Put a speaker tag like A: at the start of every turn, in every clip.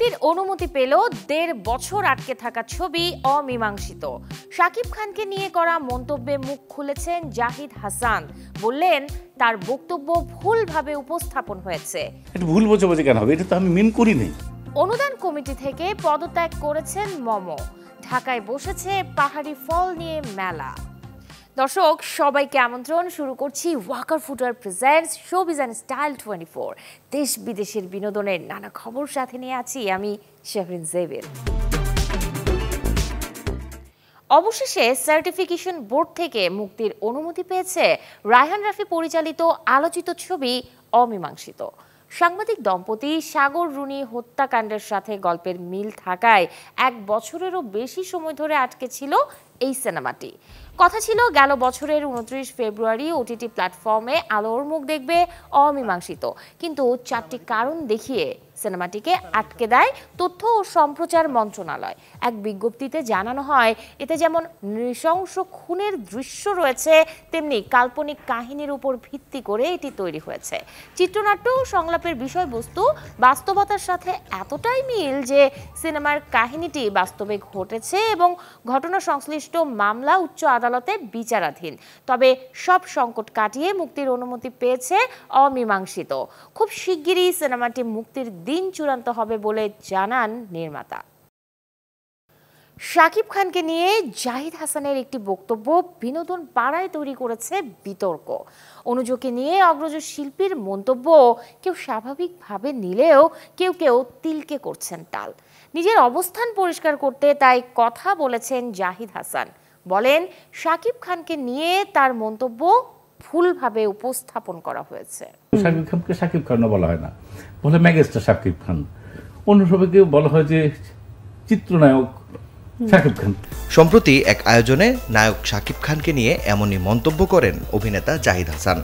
A: মুক্তির অনুমতি পেল ১.৫ বছর আটকে থাকা ছবি অমীমাংসিত। শাকিব খানকে নিয়ে করা মন্তব্যে মুখ খুলেছেন জাহিদ হাসান। বললেন তার বক্তব্য ভুলভাবে উপস্থাপন হয়েছে।
B: এটা ভুল বোঝাবুঝি কেন হবে? এটা তো আমি মিন করিনি।
A: অনুদান কমিটি থেকে পদত্যাগ করেছেন মম। ঢাকায় বসেছে পাহাড়ি ফল নিয়ে মেলা। দর্শক সবাইকে আমন্ত্রণ। শুরু করছি Walker footwear presents showbiz and style 24। দেশ বিদেশের বিনোদনের নানা খবর সাথে নিয়ে আছি আমি শেহরিন জেবের। অবশেষে সার্টিফিকেশন বোর্ড থেকে মুক্তির অনুমতি পেয়েছে রায়হান রাফি পরিচালিত আলোচিত ছবি অমীমাংসিত। সাংবাদিক দম্পতি সাগর রুনি হত্যাকাণ্ডের সাথে গল্পের মিল থাকায় ১ বছরেরও বেশি সময় ধরে আটকে ছিল এই সিনেমাটি। কথা ছিল গেল বছরের ২৯ ফেব্রুয়ারি ওটিটি প্ল্যাটফর্মে আলোর মুখ দেখবে অমীমাংসিত, কিন্তু ৪টি কারণ দেখিয়ে সিনেমাটিকে আটকে দেয় তথ্য ও সম্প্রচার মন্ত্রণালয়। এক বিজ্ঞপ্তিতে জানানো হয়, এতে যেমন নৃশংস খুনের দৃশ্য রয়েছে, তেমনি কাল্পনিক কাহিনীর উপর ভিত্তি করে এটি তৈরি হয়েছে। চিত্রনাট্য ও সংলাপের বিষয়বস্তু বাস্তবতার সাথে এতটাই মিল যে সিনেমার কাহিনীটি বাস্তবে ঘটেছে এবং ঘটনা সংশ্লিষ্ট মামলা উচ্চ আদালতে বিচারাধীন। তবে সব সংকট কাটিয়ে মুক্তির অনুমতি পেয়েছে অমীমাংসিত। খুব শিগগিরই সিনেমাটি মুক্তির দিন চূড়ান্ত হবে বলে জানান নির্মাতা। শাকিব খানকে নিয়ে জাহিদ হাসানের একটি বক্তব্য বিনোদন পাড়ায় তৈরি করেছে বিতর্ক। অনুযোগকে নিয়ে অগ্রজ শিল্পীর মন্তব্য কেউ স্বাভাবিকভাবে নিলেও কেউ কেউ তিলকে করছেন টাল। নিজের অবস্থান পরিষ্কার করতে তাই কথা বলেছেন জাহিদ হাসান। বলেন শাকিব খানকে নিয়ে তার মন্তব্য ভুলভাবে উপস্থাপন করা হয়েছে।
B: শাকিব খানকে শাকিব খান বলা হয় না, বলে মেগাস্টার শাকিব খান। অন্য সবাইকে বলা হয় যে চিত্রনায়ক শাকিব খান।
C: সম্প্রতি এক আয়োজনে নায়ক শাকিব খানকে নিয়ে এমনই মন্তব্য করেন অভিনেতা জাহিদ হাসান,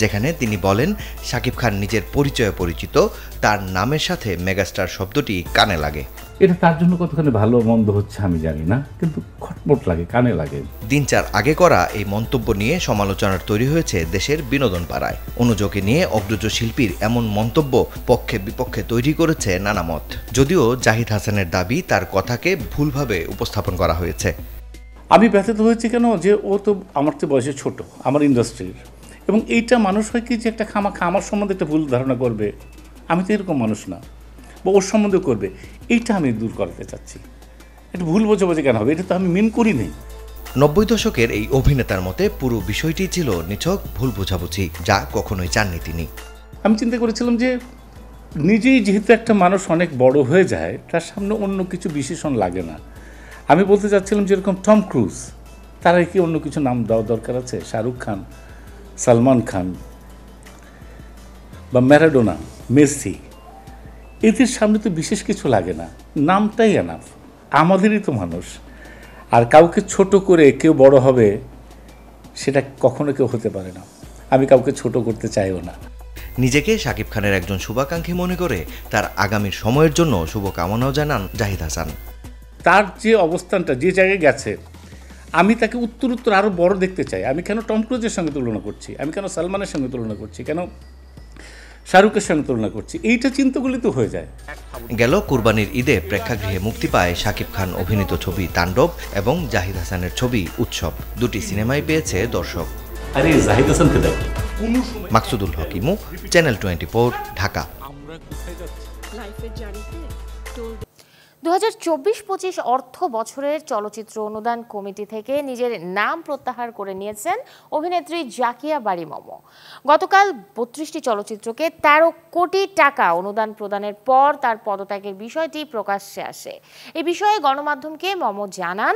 C: যেখানে তিনি বলেন শাকিব খান নিজের পরিচয়ে পরিচিত, তার নামের সাথে মেগাস্টার শব্দটি কানে লাগে।
B: এটা তার জন্য কতখানি ভালো মন্দ হচ্ছে আমি জানি না, কিন্তু খটমট লাগে, কানে লাগে।
C: দিন ৪ আগে করা এই মন্তব্য নিয়ে সমালোচনার তৈরি হয়েছে দেশের বিনোদন পাড়ায়। অনুযোগে নিয়ে অগ্রজ শিল্পীর এমন মন্তব্য পক্ষে বিপক্ষে তৈরি করেছে নানা মত। যদিও জাহিদ হাসানের দাবি তার কথাকে ভুলভাবে উপস্থাপন করা হয়েছে।
B: আমি ব্যথিত হয়েছি কেন, যে ও তো আমার চেয়ে বয়সে ছোট, আমার ইন্ডাস্ট্রির, এবং এইটা মানুষ হয় কি যে একটা খামাখা আমার সম্বন্ধে একটা ভুল ধারণা করবে। আমি তো এরকম মানুষ না, বা ওর সম্বন্ধে করবে, এইটা আমি দূর করতে চাচ্ছি। এটা ভুল বোঝাবুঝি কেন হবে? এটা তো আমি মিন করিনি।
C: ৯০ দশকের এই অভিনেতার মতে পুরো বিষয়টি ছিল নিছক ভুল বোঝাবুঝি, যা কখনোই চাননি তিনি।
B: আমি চিন্তা করেছিলাম যে নিজেই যেহেতু একটা মানুষ অনেক বড় হয়ে যায়, তার সামনে অন্য কিছু বিশেষণ লাগে না। আমি বলতে চাচ্ছিলাম যেরকম টম ক্রুজ, তারা কি অন্য কিছু নাম দেওয়া দরকার আছে? শাহরুখ খান, সালমান খান বা ম্যারাডোনা, মেসি, এদের সামনে তো বিশেষ কিছু লাগে না, নামটাই এনাফ। আমাদেরই তো মানুষ। আর কাউকে ছোট করে কেউ বড় হবে, সেটা কখনো কেউ হতে পারে না। আমি কাউকে ছোট করতে চাইও না।
C: নিজেকে শাকিব খানের একজন শুভাকাঙ্ক্ষী মনে করে তার আগামীর সময়ের জন্য শুভকামনাও জানান জাহিদ হাসান।
B: তার যে অবস্থানটা, যে জায়গায় গেছে, আমি তাকে উত্তর আরও বড় দেখতে চাই। আমি কেন টম ক্রুজের সঙ্গে তুলনা করছি, আমি কেন সালমানের সঙ্গে তুলনা করছি, কেন শাহরুখের সঙ্গে তুলনা করছি, এইটা চিন্তাগুলি তো হয়ে যায়।
C: গেল কুরবানির ঈদে প্রেক্ষাগৃহে মুক্তি পায় শাকিব খান অভিনীত ছবি তাণ্ডব এবং জাহিদ হাসানের ছবি উৎসব। দুটি সিনেমাই পেয়েছে দর্শক।
B: আরে জাহিদ হাসানকে দেখ।
C: মাকসুদুল হক ইমু, চ্যানেল 24, ঢাকা।
A: ২০২৪-২৫ অর্থ বছরের চলচ্চিত্র অনুদান কমিটি থেকে নিজের নাম প্রত্যাহার করে নিয়েছেন অভিনেত্রী জাকিয়া বারী মম। গতকাল ৩২টি চলচ্চিত্রকে ১৩ কোটি টাকা অনুদান প্রদানের পর তার পদত্যাগের বিষয়টি প্রকাশ্যে আসে। এ বিষয়ে গণমাধ্যমকে মম জানান,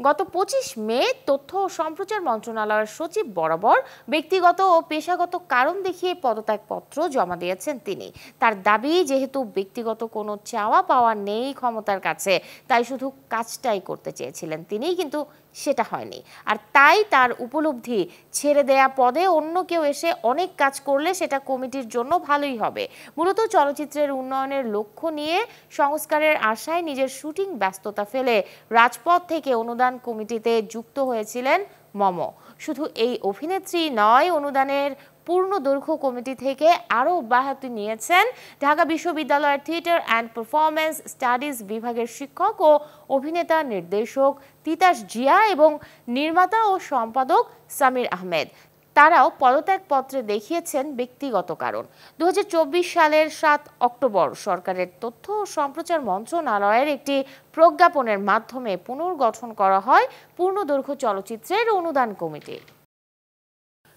A: গত ২৫ মে তথ্য ও সম্প্রচার মন্ত্রণালয়ের সচিব বরাবর ব্যক্তিগত ও পেশাগত কারণ দেখিয়ে পদত্যাগপত্র জমা দিয়েছেন তিনি। তার দাবি, যেহেতু ব্যক্তিগত কোনো চাওয়া পাওয়া নেই ক্ষমতার কাছে, তাই শুধু কাজটাই করতে চেয়েছিলেন তিনি, কিন্তু সেটা হয়নি। আর তাই তার উপলব্ধি, ছেড়ে দেয়া পদে অন্য কেউ এসে অনেক কাজ করলে সেটা কমিটির জন্য ভালোই হবে। মূলত চলচ্চিত্রের উন্নয়নের লক্ষ্য নিয়ে সংস্কারের আশায় নিজের শুটিং ব্যস্ততা ফেলে রাজপথ থেকে অনুদান কমিটিতে যুক্ত হয়েছিলেন মম। শুধু এই অভিনেত্রী নয়, অনুদানের পূর্ণ দৈর্ঘ্য কমিটি থেকে আরও অব্যাহতি নিয়েছেন ঢাকা বিশ্ববিদ্যালয়ের থিয়েটার অ্যান্ড পারফরম্যান্স স্টাডিজ বিভাগের শিক্ষক ও অভিনেতা নির্দেশক তিতাস জিয়া এবং নির্মাতা ও সম্পাদক সামির আহমেদ। তারাও পদত্যাগপত্রে দেখিয়েছেন ব্যক্তিগত কারণ। 2024 সালের 7 অক্টোবর সরকারের তথ্য ও সম্প্রচার মন্ত্রণালয়ের একটি প্রজ্ঞাপনের মাধ্যমে পুনর্গঠন করা হয় পূর্ণদৈর্ঘ্য চলচ্চিত্রের অনুদান কমিটি।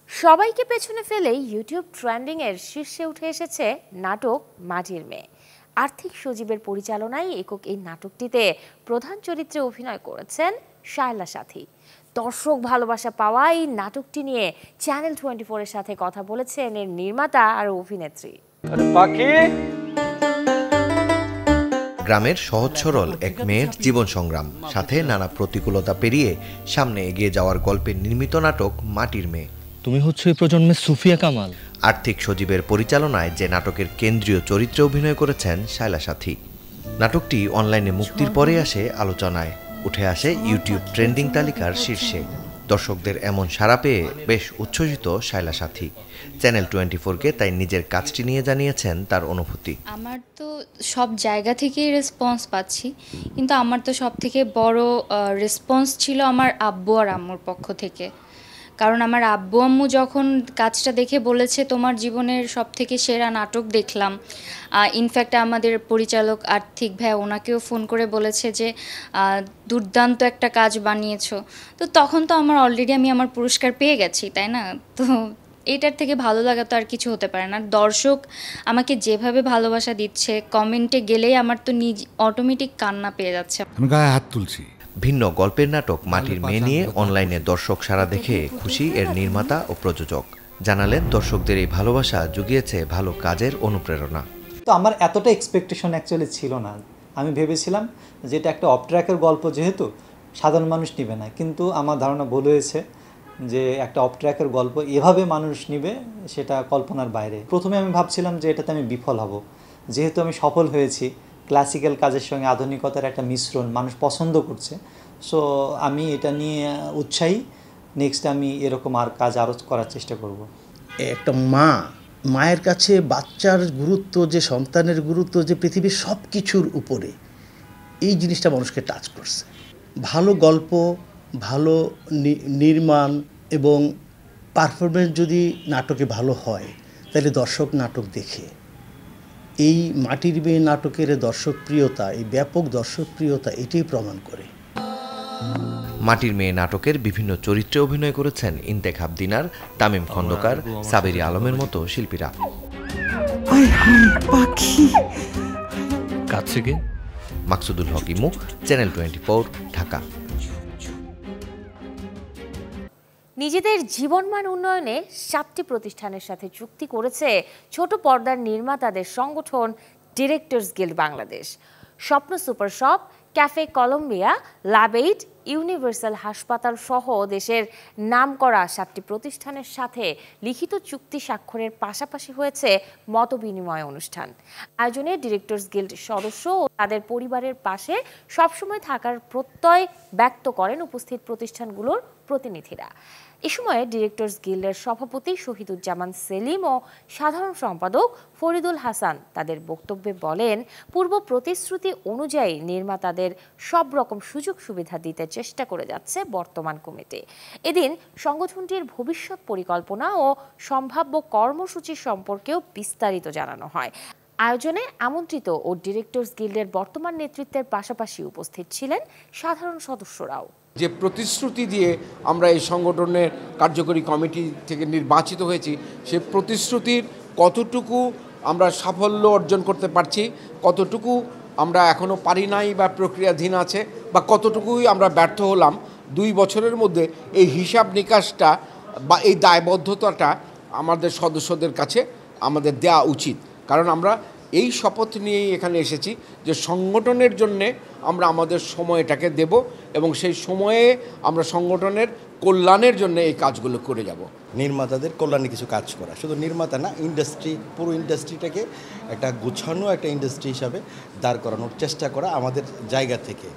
A: সবাইকে পেছনে ফেলে ইউটিউব ট্রেন্ডিং এর শীর্ষে উঠে এসেছে নাটক মাটির মেয়ে। আর্থিক সজীবের পরিচালনায় একক এই নাটকটিতে প্রধান চরিত্রে অভিনয় করেছেন শায়লা সাথী। দর্শক ভালোবাসা পাওয়া এই নাটকটি নিয়ে চ্যানেল 24 এর সাথে কথা বলেছেন এর নির্মাতা আর অভিনেত্রী।
C: গ্রামের সহজ সরল এক মেয়ের জীবন সংগ্রাম, সাথে নানা প্রতিকূলতা পেরিয়ে সামনে এগিয়ে যাওয়ার গল্পে নির্মিত নাটক মাটির মেয়ে।
D: তুমি হচ্ছে এই প্রজন্মের সুফিয়া কামাল।
C: আর্থিক সজীবের পরিচালনায় যে নাটকের কেন্দ্রীয় চরিত্রে অভিনয় করেছেন শায়লা সাথী। নাটকটি অনলাইনে মুক্তির পরে আসে আলোচনায়, উঠে আসে ইউটিউব ট্রেন্ডিং তালিকার শীর্ষে। দর্শকদের এমন সাড়া পেয়ে বেশ উচ্ছ্বসিত শায়লা সাথী। চ্যানেল 24-কে তাই নিজের কাজটি নিয়ে জানিয়েছেন তার অনুভূতি।
E: আমার তো সব জায়গা থেকেই রেসপন্স পাচ্ছি, কিন্তু আমার তো সব থেকে বড় রেসপন্স ছিল আমার আব্বু আর আম্মুর পক্ষ থেকে। কারণ আমার আব্বু আম্মু যখন কাজটা দেখে বলেছে তোমার জীবনের সব থেকে সেরা নাটক দেখলাম, ইনফ্যাক্ট আমাদের পরিচালক আর্থিক ভাই ওনাকেও ফোন করে বলেছে যে দুর্দান্ত একটা কাজ বানিয়েছো, তো তখন তো অলরেডি আমি আমার পুরস্কার পেয়ে গেছি, তাই না? তো এটার থেকে ভালো লাগা তো আর কিছু হতে পারে না। দর্শক আমাকে যেভাবে ভালোবাসা দিচ্ছে, কমেন্টে গেলেই আমার তো অটোমেটিক কান্না পেয়ে যাচ্ছে।
F: আমি গায়ে হাত তুলছি।
C: ভিন্ন গল্পের নাটক মাটির মেয়ে নিয়ে অনলাইনে দর্শক সাড়া দেখে খুশি এর নির্মাতা ও প্রযোজক। জানালেন দর্শকদের এই ভালোবাসা জুগিয়েছে ভালো কাজের অনুপ্রেরণা।
G: তো আমার এতটা এক্সপেকটেশন অ্যাকচুয়ালি ছিল না। আমি ভেবেছিলাম যে এটা একটা অফ ট্র্যাকের গল্প, যেহেতু সাধারণ মানুষ নেবে না, কিন্তু আমার ধারণা ভুল হয়েছে যে একটা অফ ট্র্যাকের গল্প এভাবে মানুষ নেবে, সেটা কল্পনার বাইরে। প্রথমে আমি ভাবছিলাম যে এটাতে আমি বিফল হব, যেহেতু আমি সফল হয়েছি, ক্লাসিক্যাল কাজের সঙ্গে আধুনিকতার একটা মিশ্রণ মানুষ পছন্দ করছে। সো আমি এটা নিয়ে উৎসাহী। নেক্সট আমি এরকম কাজ আরও করার চেষ্টা করব।
H: একটা মায়ের কাছে বাচ্চার গুরুত্ব, যে সন্তানের গুরুত্ব, যে পৃথিবীর সব কিছুর উপরে, এই জিনিসটা মানুষকে টাচ করছে। ভালো গল্প, ভালো নির্মাণ এবং পারফরমেন্স যদি নাটকে ভালো হয়, তাহলে দর্শক নাটক দেখে। এই মাটির মেয়ে নাটকের দর্শকপ্রিয়তা, এই ব্যাপক দর্শকপ্রিয়তা এটাই প্রমাণ করে।
C: মাটির মেয়ে নাটকের বিভিন্ন চরিত্রে অভিনয় করেছেন ইন্তেখাব দিনার, তামিম খন্দকার, সাবেরি আলমের মতো শিল্পীরা। মাকসুদুল হক ইমু, চ্যানেল 24, ঢাকা।
A: নিজেদের জীবনমান উন্নয়নে 7টি প্রতিষ্ঠানের সাথে চুক্তি করেছে ছোট পর্দার নির্মাতাদের সংগঠন directors guild Bangladesh. Shwapno super shop, cafe Colombia, Labaid, universal হাসপাতাল সহ দেশের নামকরা 7টি প্রতিষ্ঠানের সাথে লিখিত চুক্তি স্বাক্ষরের পাশাপাশি হয়েছে মতবিনিময় অনুষ্ঠান। আয়োজনে ডিরেক্টরস গিল্ড সদস্য ও তাদের পরিবারের পাশে সবসময় থাকার প্রত্যয় ব্যক্ত করেন উপস্থিত প্রতিষ্ঠানগুলোর প্রতিনিধিরা। এ সময় ডিরেক্টরস গিল্ডের সভাপতি শহীদুজ্জামান সেলিম ও সাধারণ সম্পাদক ফরিদুল হাসান তাদের বক্তব্যে বলেন, পূর্ব প্রতিশ্রুতি অনুযায়ী নির্মাতাদের সব রকম সুযোগ সুবিধা দিতে চেষ্টা করে যাচ্ছে বর্তমান কমিটি। এদিন সংগঠনটির ভবিষ্যৎ পরিকল্পনা ও সম্ভাব্য কর্মসূচি সম্পর্কেও বিস্তারিত জানানো হয়। আয়োজনে আমন্ত্রিত ও ডিরেক্টরস গিল্ডের বর্তমান নেতৃত্বের পাশাপাশি উপস্থিত ছিলেন সাধারণ সদস্যরাও।
I: যে প্রতিশ্রুতি দিয়ে আমরা এই সংগঠনের কার্যকরী কমিটি থেকে নির্বাচিত হয়েছি, সে প্রতিশ্রুতির কতটুকু আমরা সাফল্য অর্জন করতে পারছি, কতটুকু আমরা এখনও পারি নাই বা প্রক্রিয়াধীন আছে, বা কতটুকুই আমরা ব্যর্থ হলাম, 2 বছরের মধ্যে এই হিসাব নিকাশটা বা এই দায়বদ্ধতাটা আমাদের সদস্যদের কাছে আমাদের দেওয়া উচিত। কারণ আমরা এই শপথ নিয়েই এখানে এসেছি যে সংগঠনের জন্যে আমরা আমাদের সময়টাকে দেব এবং সেই সময়ে আমরা সংগঠনের কল্যাণের জন্য এই কাজগুলো করে যাব।
J: নির্মাতাদের কল্যাণে কিছু কাজ করা, শুধু নির্মাতা না, ইন্ডাস্ট্রি, পুরো ইন্ডাস্ট্রিটাকে একটা গুছানো একটা ইন্ডাস্ট্রি হিসাবে দাঁড় করানোর চেষ্টা করা আমাদের জায়গা থেকে।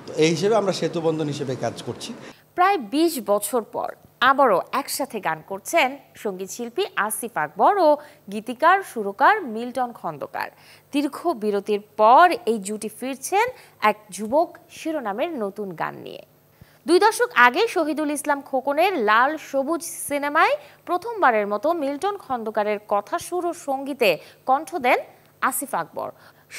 J: তো এই হিসেবে আমরা সেতুবন্ধন হিসেবে কাজ করছি।
A: প্রায় 20 বছর পর আবারও একসাথে গান করছেন সঙ্গীত শিল্পী আসিফ আকবর ও গীতিকার সুরকার মিল্টন খন্দকার। দীর্ঘ বিরতির পর এই জুটি ফিরছেন এক যুবক শিরোনামের নতুন গান নিয়ে। 2 দশক আগে শহীদুল ইসলাম খোকনের লাল সবুজ সিনেমায় প্রথমবারের মতো মিল্টন খন্দকারের কথা সুর ও সঙ্গীতে কণ্ঠ দেন আসিফ আকবর।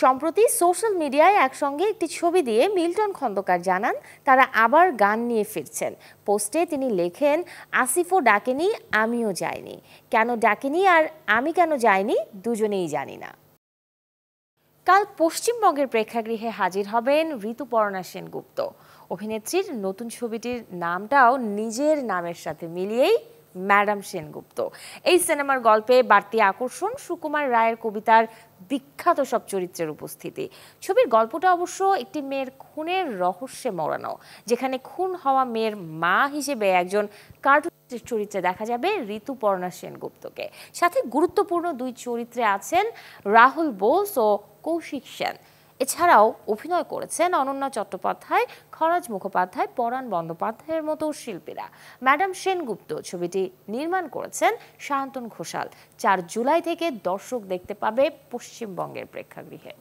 A: সম্প্রতি সোশ্যাল মিডিয়ায় একসঙ্গে একটি ছবি দিয়ে মিল্টন খন্দকার জানান তারা আবার গান নিয়ে ফিরছেন। পোস্টে তিনি লেখেন, আসিফও ডাকেনি, আমিও যাইনি, কেন ডাকেনি আর আমি কেন যাইনি দুজনেই জানি না। কাল পশ্চিমবঙ্গের প্রেক্ষাগৃহে হাজির হবেন ঋতুপর্ণা সেনগুপ্ত। অভিনেত্রীর নতুন ছবিটির নামটাও নিজের নামের সাথে মিলিয়েই ম্যাডাম সেনগুপ্ত। এই সিনেমার গল্পে বাড়তি আকর্ষণ সুকুমার রায়ের কবিতার বিখ্যাত সব চরিত্রের উপস্থিতি। ছবির গল্পটা অবশ্য একটি মেয়ের খুনের রহস্যে মোড়ানো, যেখানে খুন হওয়া মেয়ের মা হিসেবে একজন কার্টুন চরিত্রে দেখা যাবে ঋতুপর্ণা সেনগুপ্তকে। সাথে গুরুত্বপূর্ণ 2 চরিত্রে আছেন রাহুল বোস ও কৌশিক সেন। এছাড়াও অভিনয় করেছেন অনন্যা চট্টোপাধ্যায়, খরাজ মুখোপাধ্যায়, পরাণ বন্দ্যোপাধ্যায়ের মতো শিল্পীরা। ম্যাডাম সেনগুপ্ত ছবিটি নির্মাণ করেছেন শান্তন ঘোষাল। 4 জুলাই থেকে দর্শক দেখতে পাবে পশ্চিমবঙ্গের প্রেক্ষাগৃহে।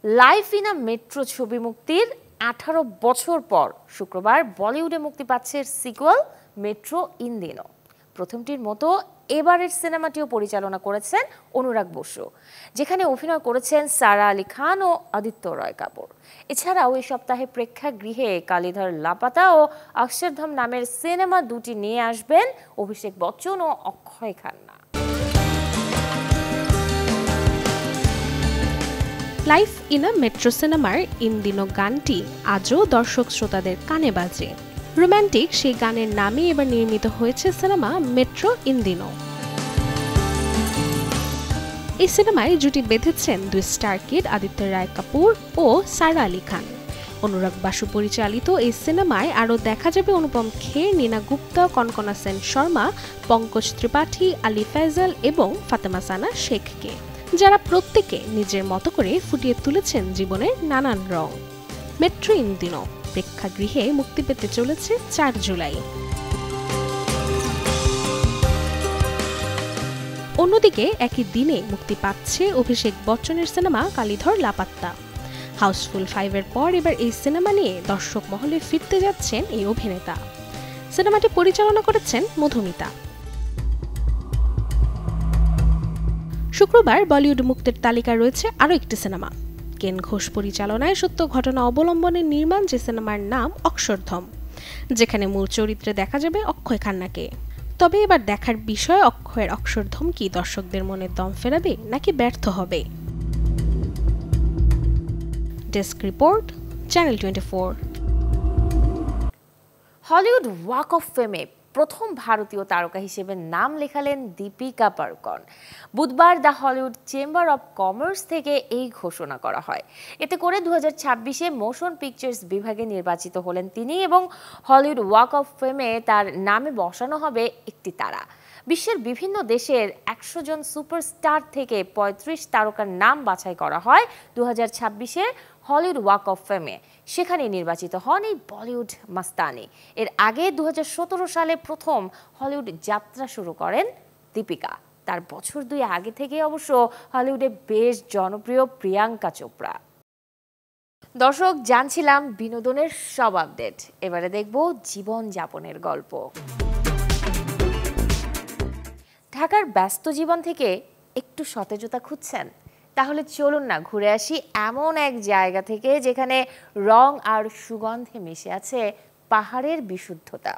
A: লাইফ ইন আ মেট্রো ছবি মুক্তির 18 বছর পর শুক্রবার বলিউডে মুক্তি পাচ্ছে সিকুয়েল মেট্রো ইন দিনো। প্রথমটির মতো এবারের সিনেমাটিও পরিচালনা করেছেন অনুরাগ বসু, যেখানে অভিনয় করেছেন সারা আলী খান ও আদিত্য রয় কাপুর। এছাড়াও এই সপ্তাহে প্রেক্ষাগৃহে কালীধর লাপাতা ও অক্ষরধাম নামের সিনেমা 2টি নিয়ে আসবেন অভিষেক বচ্চন ও Akshaye Khanna.
F: Life in a metro সিনেমার ইন দিনো গানটি আজও দর্শক শ্রোতাদের কানে বাজে। রোম্যান্টিক সেই গানের নামে এবার নির্মিত হয়েছে সিনেমা মেট্রো ইন দিনো। এই সিনেমায় জুটি বেঁধেছেন 2 স্টার কিড আদিত্য রায় কাপুর ও সারা আলী খান। অনুরাগ বাসু পরিচালিত এই সিনেমায় আরও দেখা যাবে অনুপম খের, নীনা গুপ্তা, কনকনা সেন শর্মা, পঙ্কজ ত্রিপাঠী, আলী ফেজল এবং ফাতেমা সানা শেখকে, যারা প্রত্যেকে নিজের মতো করে ফুটিয়ে তুলেছেন জীবনের নানান রং। মেট্রো ইন দিনো প্রেক্ষাগৃহে মুক্তি পেতে চলেছে 4 জুলাই। অন্যদিকে একই দিনে মুক্তি পাচ্ছে অভিষেক বচ্চনের সিনেমা কালীধর লাপাত্তা। হাউসফুল 5-এর পর এবার এই সিনেমা নিয়ে দর্শক মহলে ফিরতে যাচ্ছেন এই অভিনেতা। সিনেমাটি পরিচালনা করেছেন মধুমিতা। শুক্রবার বলিউড মুক্তির তালিকায় রয়েছে আরও একটি সিনেমা। কেন ঘোষ পরিচালনায় সত্য ঘটনা অবলম্বনে নির্মাণ যে সিনেমার নাম অক্ষরধাম, যেখানে মূল চরিত্রে দেখা যাবে অক্ষয় খান্নাকে। তবে এবার দেখার বিষয় অক্ষয়ের অক্ষরধাম কি দর্শকদের মনে দম ফেরাবে নাকি ব্যর্থ হবে। Desk report, channel 24।
A: Hollywood walk of ফেমে প্রথম ভারতীয় তারকা হিসেবে নাম লেখালেন দীপিকা পাড়ুকোন। বুধবার the Hollywood chamber of commerce থেকে এই ঘোষণা করা হয়। এতে করে 2026-এ মোশন পিকচার্স বিভাগে নির্বাচিত হলেন তিনি এবং হলিউড ওয়াক অফ ফেমে তার নামে বসানো হবে একটি তারা। বিশ্বের বিভিন্ন দেশের 100 জন সুপারস্টার থেকে 35 তারকার নাম বাছাই করা হয় 2026-এর হলিউড ওয়াক অফ ফেমে। সেখানে নির্বাচিত হন এই বলিউড মাস্তানি। এর আগে 2017 সালে প্রথম হলিউড যাত্রা শুরু করেন দীপিকা। তার বছর 2 আগে থেকে অবশ্য হলিউডে বেশ জনপ্রিয় প্রিয়াঙ্কা চোপড়া। দর্শক, জানছিলাম বিনোদনের সব আপডেট। এবারে দেখব জীবন যাপনের গল্প। ঢাকার ব্যস্ত জীবন থেকে একটু সতেজতা খুঁজছেন? তাহলে চলুন না ঘুরে আসি এমন এক জায়গা থেকে যেখানে রং আর সুগন্ধে মিশে আছে পাহাড়ের বিশুদ্ধতা।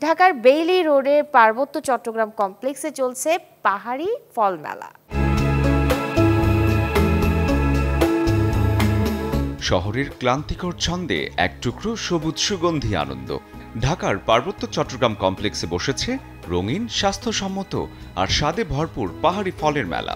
A: ঢাকার বেইলি রোডের পার্বত্য চট্টগ্রাম কমপ্লেক্সে চলছে পাহাড়ি ফল মেলা।
K: শহরের ক্লান্তিকর ছন্দে এক টুকরো সবুজ সুগন্ধি আনন্দ। ঢাকার পার্বত্য চট্টগ্রাম কমপ্লেক্সে বসেছে রঙিন, স্বাস্থ্যসম্মত আর স্বাদে ভরপুর পাহাড়ি ফলের মেলা।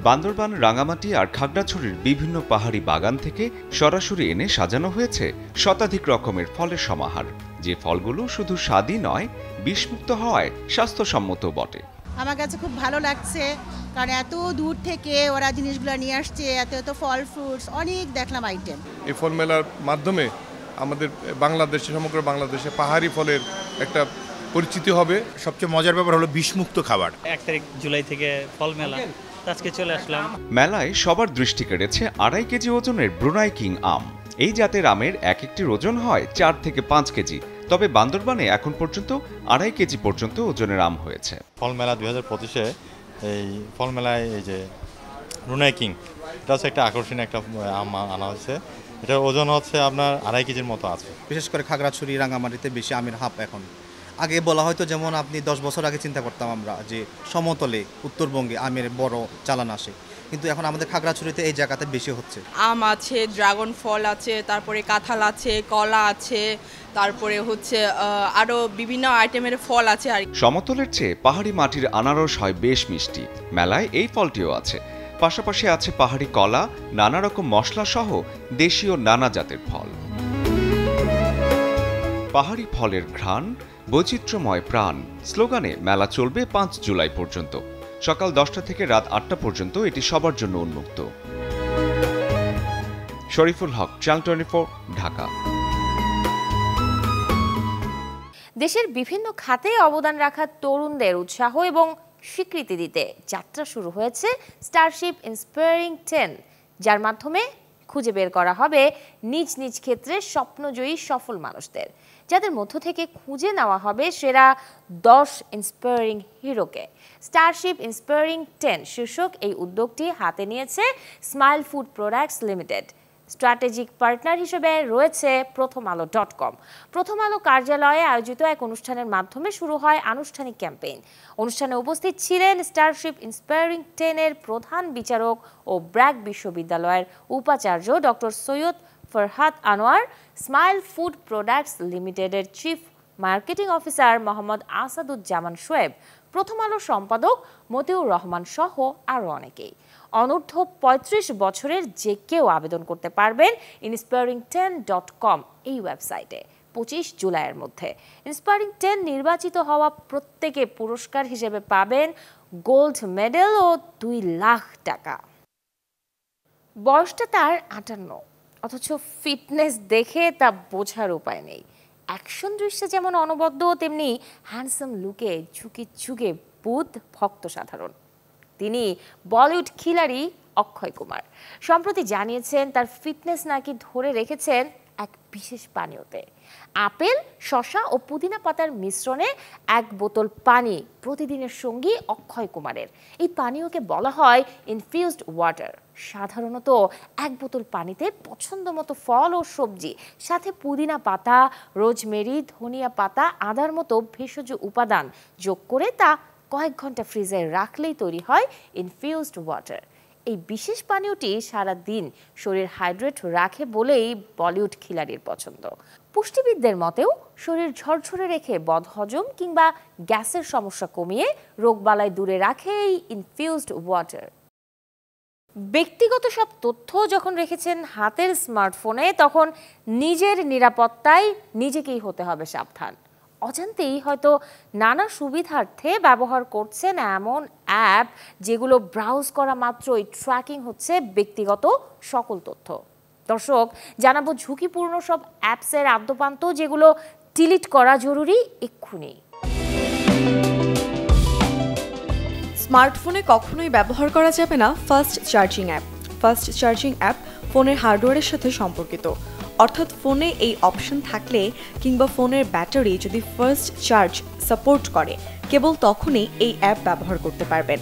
K: বান্দরবান, রাঙামাটি আর খাগড়াছড়ির বিভিন্ন পাহাড়ি বাগান থেকে সরাসরি এনে সাজানো হয়েছে শতাধিক রকমের ফলের সমাহার, যে ফলগুলো শুধু স্বাদই নয়, বিষমুক্ত হওয়ায় স্বাস্থ্যসম্মত বটে।
L: আমার কাছে খুব ভালো লাগছে, কারণ এত দূর থেকে ওরা জিনিসগুলো নিয়ে আসছে, এত এত ফল ফ্রুটস অনেক দেখলাম আইটেম।
M: এই ফল মেলার মাধ্যমে আমাদের বাংলাদেশে, সমগ্র বাংলাদেশে পাহাড়ি ফলের একটা পরিচিতি হবে।
N: সবচেয়ে মজার ব্যাপার হলো বিষমুক্ত খাবার।
O: 1 তারিখ জুলাই থেকে ফল মেলা, আজকে চলে আসলাম।
K: মেলায় সবার দৃষ্টি কেড়েছে 2.5 কেজি ওজনের ব্রুনাই কিং আম। এই জাতের আমের এক একটির ওজন হয় 4 থেকে 5 কেজি। তবে বান্দরবানে এখন পর্যন্ত 2.5 কেজি পর্যন্ত ওজনের আম হয়েছে।
P: ফল মেলা 2025-এ এই ফল মেলায় এই যে ব্রুনাই কিং, এটা হচ্ছে একটা আকর্ষণীয় একটা আম আনা হয়েছে। এটার ওজন হচ্ছে আপনার 2.5 কেজির মতো আছে।
Q: বিশেষ করে খাগড়াছড়ি, রাঙ্গামাটিতে বেশি আমের হাপ এখন। আগে বলা হয়তো, যেমন আপনি 10 বছর আগে চিন্তা করতাম আমরা যে সমতলে উত্তরবঙ্গে আমের বড় চালান আসে, কিন্তু এখন আমাদের খাগড়াছড়িতে এই জায়গাতে বেশি হচ্ছে।
R: আম আছে, ড্রাগন ফল আছে, তারপরে কাঁঠাল আছে, কলা আছে, তারপরে হচ্ছে আরও বিভিন্ন আইটেমের ফল আছে। আর
K: সমতলের চেয়ে পাহাড়ি মাটির আনারস হয় বেশ মিষ্টি। মেলায় এই ফলটিও আছে। পাশাপাশি আছে পাহাড়ি কলা, নানা রকম মশলা সহ দেশীয় নানা জাতের ফল। পাহাড়ি ফলের ঘ্রাণ, বৈচিত্র্যময় প্রাণ স্লোগানে মেলা চলবে 5 জুলাই পর্যন্ত। সকাল 10টা থেকে রাত 8টা পর্যন্ত এটি সবার জন্য উন্মুক্ত। শরীফুল হক, চ্যানেল 24, ঢাকা।
A: দেশের বিভিন্ন খাতে অবদান রাখা তরুণদের উৎসাহ এবং স্বীকৃতি দিতে যাত্রা শুরু হয়েছে স্টারশিপ ইন্সপায়ারিং 10, যার মাধ্যমে খুঁজে বের করা হবে নিজ নিজ ক্ষেত্রে স্বপ্নজয়ী সফল মানুষদের, যাদের মধ্য থেকে খুঁজে নেওয়া হবে সেরা 10 ইন্সপায়ারিং হিরোকে। স্টারশিপ ইন্সপায়ারিং 10 শীর্ষক এই উদ্যোগটি হাতে নিয়েছে smile food products limited. Strategic partner হিসেবে রয়েছে প্রথমআলো.com। প্রথম আলো কার্যালয়ে আয়োজিত এক অনুষ্ঠানের মাধ্যমে শুরু হয় আনুষ্ঠানিক ক্যাম্পেইন। অনুষ্ঠানে উপস্থিত ছিলেন স্টারশিপ ইন্সপায়ারিং 10-এর প্রধান বিচারক ও ব্র্যাক বিশ্ববিদ্যালয়ের উপাচার্য doctor Syed Farhad Anwar, smile food products লিমিটেডের chief marketing officer Mohammad Asaduzzaman Shoaib, Prothom Alo সম্পাদক মতিউর রহমান সহ আরও অনেকেই। অনূর্ধ্ব 35 বছরের যে কেউ আবেদন করতে পারবেন inspiring10.com এই ওয়েবসাইটে 25 জুলাইয়ের মধ্যে। ইন্সপায়ারিং 10 নির্বাচিত হওয়া প্রত্যেকে পুরস্কার হিসেবে পাবেন গোল্ড মেডেল ও 2 লাখ টাকা। বয়সটা তার 58, অথচ ফিটনেস দেখে তা বোঝার উপায় নেই। অ্যাকশন দৃশ্যে যেমন অনবদ্য, তেমনি হ্যান্ডসাম লুকে ঝুঁকে ঝুঁকে বুধ ভক্ত সাধারণ। তিনি বলিউড খিলাড়ি অক্ষয় কুমার। সম্প্রতি জানিয়েছেন তার ফিটনেস নাকি ধরে রেখেছেন এক বিশেষ পানীয়তে। আপেল, শসা ও পুদিনা পাতার মিশ্রণে 1 বোতল পানি প্রতিদিনের সঙ্গী অক্ষয় কুমারের। এই পানীয়কে বলা হয় ইনফিউজড ওয়াটার। সাধারণত 1 বোতল পানিতে পছন্দ মতো ফল ও সবজি, সাথে পুদিনা পাতা, রোজমেরি, ধনিয়া পাতা, আদার মতো ভেষজ উপাদান যোগ করে তা কয়েক ঘন্টা ফ্রিজে রাখলেই তৈরি হয় ইনফিউজড ওয়াটার। এই বিশেষ পানীয়টি সারা দিন শরীর হাইড্রেট রাখে বলেই বলিউড খিলাড়ির পছন্দ। পুষ্টিবিদদের মতেও শরীর ঝরঝরে রেখে বদহজম কিংবা গ্যাসের সমস্যা কমিয়ে রোগবালাই দূরে রাখে এই ইনফিউজড ওয়াটার। ব্যক্তিগত সব তথ্য যখন রেখেছেন হাতের স্মার্টফোনে, তখন নিজের নিরাপত্তায় নিজেকেই হতে হবে সাবধান। অজান্তেই হয়তো নানা সুবিধার্থে ব্যবহার করছেন এমন অ্যাপ যেগুলো ব্রাউজ করা মাত্রই ট্র্যাকিং হচ্ছে ব্যক্তিগত সকল তথ্য। দর্শক, জানাবো ঝুঁকিপূর্ণ সব অ্যাপসের আদ্যপান্ত যেগুলো ডিলিট করা জরুরি এক্ষুনি।
S: স্মার্টফোনে কখনোই ব্যবহার করা যাবে না fast charging app. Fast charging app ফোনের হার্ডওয়্যারের সাথে সম্পর্কিত, অর্থাৎ ফোনে এই অপশন থাকলে কিংবা ফোনের ব্যাটারি যদি ফার্স্ট চার্জ সাপোর্ট করে, কেবল তখনই এই অ্যাপ ব্যবহার করতে পারবেন।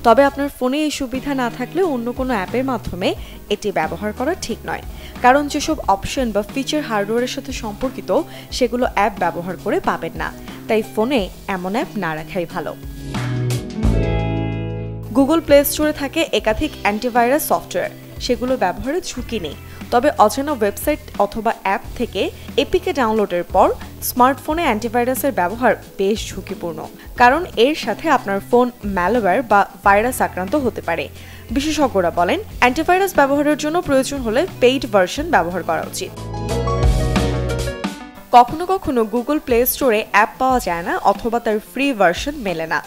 S: তবে আপনার ফোনে এই সুবিধা না থাকলে অন্য কোনো অ্যাপের মাধ্যমে এটি ব্যবহার করা ঠিক নয়, কারণ যেসব অপশন বা ফিচার হার্ডওয়্যারের সাথে সম্পর্কিত সেগুলো অ্যাপ ব্যবহার করে পাবেন না, তাই ফোনে এমন অ্যাপ না রাখাই ভালো। গুগল প্লে স্টোরে থাকে একাধিক অ্যান্টিভাইরাস সফটওয়্যার, সেগুলো ব্যবহারের ঝুঁকি নেই। তবে অচেনা ওয়েবসাইট অথবা অ্যাপ থেকে এপিকে ডাউনলোডের পর স্মার্টফোনে অ্যান্টিভাইরাসের ব্যবহার বেশ ঝুঁকিপূর্ণ, কারণ এর সাথে আপনার ফোন ম্যালওয়্যার বা ভাইরাস আক্রান্ত হতে পারে। বিশেষজ্ঞরা বলেন, অ্যান্টিভাইরাস ব্যবহারের জন্য প্রয়োজন হলে পেইড ভার্সন ব্যবহার করা উচিত। কখনো কখনো গুগল প্লে স্টোরে অ্যাপ পাওয়া যায় না অথবা তার ফ্রি ভার্সন মেলে না।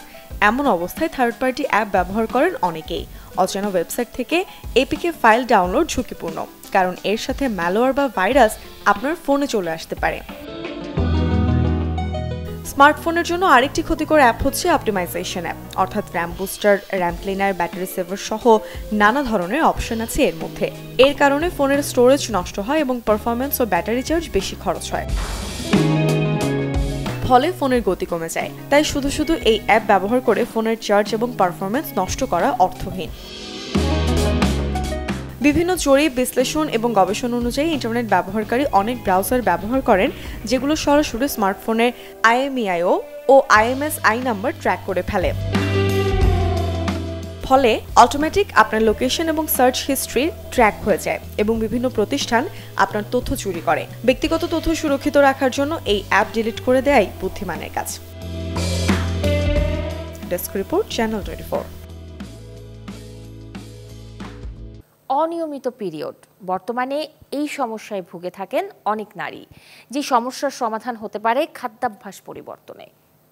S: এমন অবস্থায় থার্ড পার্টি অ্যাপ ব্যবহার করেন অনেকেই। অচেনা ওয়েবসাইট থেকে এপিকে ফাইল ডাউনলোড ঝুঁকিপূর্ণ, কারণ এর সাথে ম্যালওয়্যার বা ভাইরাস আপনার ফোনে চলে আসতে পারে। স্মার্টফোনের জন্য আরেকটি ক্ষতিকর অ্যাপ হচ্ছে অপটিমাইজেশন অ্যাপ, অর্থাৎ RAM booster, RAM cleaner, battery saver সহ নানা ধরনের অপশন আছে এর মধ্যে। এর কারণে ফোনের স্টোরেজ নষ্ট হয় এবং পারফরম্যান্স ও ব্যাটারি চার্জ বেশি খরচ হয়, ফলে ফোনের গতি কমে যায়। তাই শুধু শুধু এই অ্যাপ ব্যবহার করে ফোনের চার্জ এবং পারফরম্যান্স নষ্ট করা অর্থহীন। বিভিন্ন জরিপ, বিশ্লেষণ এবং গবেষণা অনুযায়ী ইন্টারনেট ব্যবহারকারী অনেক ব্রাউজার ব্যবহার করেন যেগুলো সরাসরি স্মার্টফোনের IMEIO ও IMSI নাম্বার ট্র্যাক করে ফেলে, ফলে অটোমেটিক আপনার লোকেশন এবং সার্চ হিস্ট্রি ট্র্যাক হয়ে যায় এবং বিভিন্ন প্রতিষ্ঠান আপনার তথ্য চুরি করে। ব্যক্তিগত তথ্য সুরক্ষিত রাখার জন্য এই অ্যাপ ডিলিট করে দেয়াই বুদ্ধিমানের কাজ। Desk report, channel 24।
A: অনিয়মিত পিরিয়ড বর্তমানে এই সমস্যায় ভুগে থাকেন অনেক নারী। যে সমস্যার সমাধান হতে পারে খাদ্যাভ্যাস পরিবর্তনে।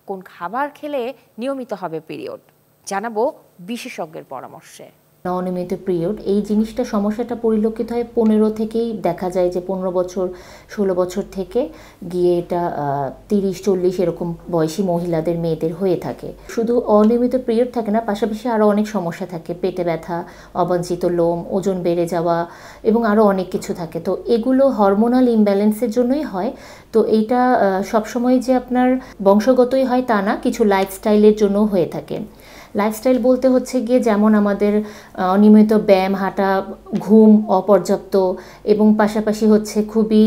A: কোন খাবার খেলে নিয়মিত হবে পিরিয়ড, জানাবো বিশেষজ্ঞের পরামর্শে।
T: অনিয়মিত পিরিয়ড এই জিনিসটা সমস্যাটা পরিলক্ষিত হয় 15 থেকেই, দেখা যায় যে 15 বছর 16 বছর থেকে গিয়ে এটা 30-40 এরকম বয়সী মহিলাদের, মেয়েদের হয়ে থাকে। শুধু অনিয়মিত পিরিয়ড থাকে না, পাশাপাশি আরও অনেক সমস্যা থাকে, পেটে ব্যথা, অবাঞ্ছিত লোম, ওজন বেড়ে যাওয়া এবং আরও অনেক কিছু থাকে। তো এগুলো হরমোনাল ইমব্যালেন্সের জন্যই হয়। তো এইটা সবসময় যে আপনার বংশগতই হয় তা না, কিছু লাইফস্টাইলের জন্য হয়ে থাকে। লাইফস্টাইল বলতে হচ্ছে গিয়ে যেমন আমাদের অনিয়মিত ব্যায়াম, হাঁটা, ঘুম অপর্যাপ্ত এবং পাশাপাশি হচ্ছে খুবই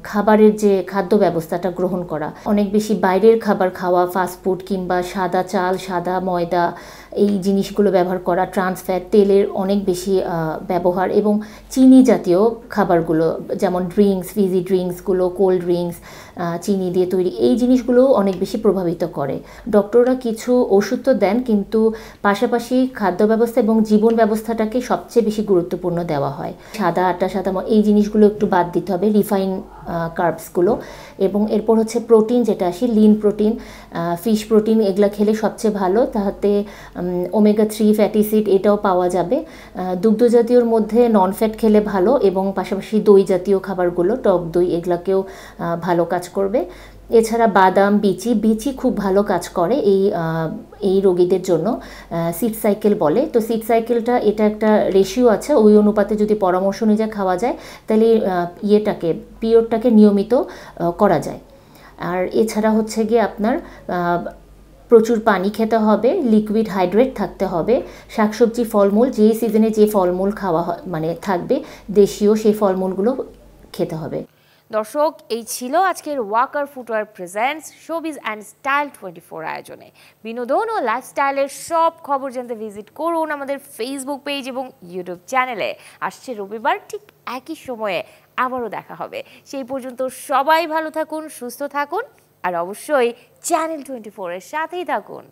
T: খাবারের যে খাদ্য ব্যবস্থাটা গ্রহণ করা, অনেক বেশি বাইরের খাবার খাওয়া, ফাস্টফুড কিংবা সাদা চাল, সাদা ময়দা এই জিনিসগুলো ব্যবহার করা, ট্রান্সফ্যাট, তেলের অনেক বেশি ব্যবহার এবং চিনি জাতীয় খাবারগুলো যেমন ড্রিঙ্কস, ফিজি ড্রিঙ্কসগুলো, কোল্ড ড্রিঙ্কস চিনি দিয়ে তৈরি, এই জিনিসগুলোও অনেক বেশি প্রভাবিত করে। ডক্টররা কিছু ওষুধ তো দেন, কিন্তু পাশাপাশি খাদ্য ব্যবস্থা এবং জীবন ব্যবস্থাটাকে সবচেয়ে বেশি গুরুত্বপূর্ণ দেওয়া হয়। সাদা আটা, এই জিনিসগুলো একটু বাদ দিতে হবে, রিফাইন কার্বসগুলো। এবং এরপর হচ্ছে প্রোটিন, যেটা আসি লিন প্রোটিন, ফিশ প্রোটিন, এগুলো খেলে সবচেয়ে ভালো। তাতে ওমেগা 3 ফ্যাটি অ্যাসিড এটাও পাওয়া যাবে। দুগ্ধ জাতীয়র মধ্যে নন ফ্যাট খেলে ভালো এবং পাশাপাশি দই জাতীয় খাবারগুলো, টক দই, এগুলাকেও ভালো কাজ করবে। এছাড়া বাদাম, বিচি খুব ভালো কাজ করে এই রোগীদের জন্য। সিড সাইকেল বলে, তো সিড সাইকেলটা এটা একটা রেশিও আছে, ওই অনুপাতে যদি পরামর্শ অনুযায়ী খাওয়া যায় তাহলে পিরিয়ডটাকে নিয়মিত করা যায়। আর এছাড়া হচ্ছে গিয়ে আপনার প্রচুর পানি খেতে হবে, লিকুইড হাইড্রেট থাকতে হবে, শাকসবজি, ফলমূল, যে সিজনে যে ফলমূল খাওয়া মানে থাকবে দেশীয়, সেই ফলমূলগুলো খেতে হবে।
A: দর্শক, এই ছিল আজকের Walker footwear presents showbiz and style 24 আয়োজনে। বিনোদন ও লাইফস্টাইলের সব খবর জানতে ভিজিট করুন আমাদের ফেসবুক পেজ এবং ইউটিউব চ্যানেলে। আসছে রবিবার ঠিক একই সময়ে আবারও দেখা হবে। সেই পর্যন্ত সবাই ভালো থাকুন, সুস্থ থাকুন আর অবশ্যই চ্যানেল 24 এর সাথেই থাকুন।